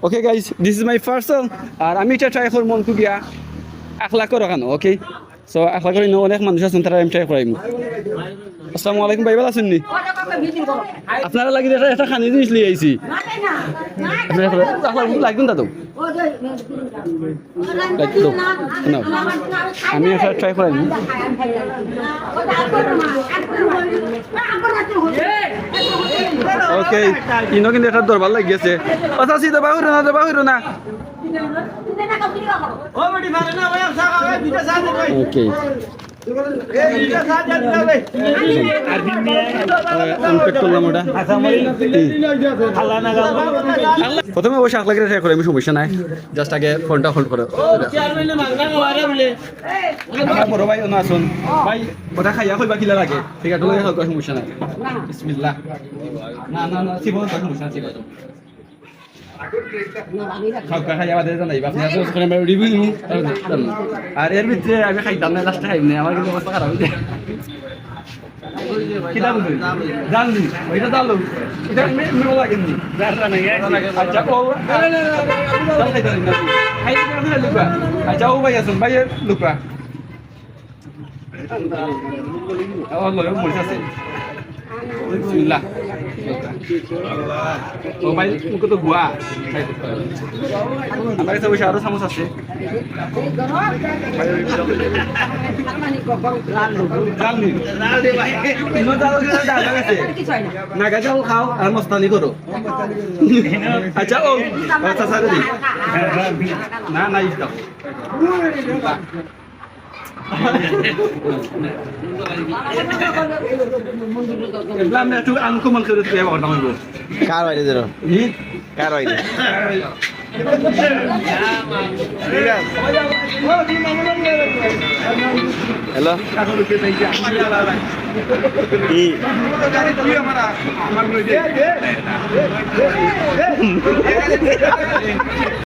Okay guys, this is my parcel. আর আমি এটা ট্রাই করবো মনকু গিয়া 1 লাখ করে কেন, ওকে? সো 1 লাখ করে অনেক মানুষ আছেন, তারা আমি ট্রাই করাইম। আসসালামু আলাইকুম ভাই, ভালো আছেন নি? আপনারা লাগি একটা খানি জিনিস লিয়ে আইছি। লাগবেন দাদু, আমি একটা ট্রাই করাইম। ওকে, ইনো কিন্তু একটা দরবার লাগিয়েছে। আচ্ছা সিধা বাহির না, বাহির না। ওকে, প্রথমে বসে 1 লাখ ট্রাই করে, আমি সমস্যা নাই। জাস্ট আগে ফোনটা হোল্ড করো। বড় ভাই না আসুন ভাই, ওটা খাইয়া কইবা কিলা লাগে, ঠিক আছে? সমস্যা নাই। বিসমিল্লাহ। না না না, ঠিক আছে, সমস্যা আছে। আর এর ভিতরে আমি খাইতাম না, লাস্টে খাইব না, আমার কিন্তু অবস্থা খারাপ হয়ে যায়। কি দাম জানলি ওইটা জানলো, এটা মেমো লাগেনি। আচ্ছা ও লুকা, আচ্ছা ও ভাই আছেন, ভাই লুকা মরিচ আছে। বিসমিল্লাহ। ও ভাই মুখে তো গুয়া। আমার কাছে বসে আরো চামচ আছে। নাগা চাউল খাও আর মস্তানি করো। আচ্ছা ও আচ্ছা সারে দিই না না ইস্তাও আমরা একটু আনকমন করে দিয়ে বড় হইব। কার বাইরে দিল? কার বাইরে? হ্যালো, কি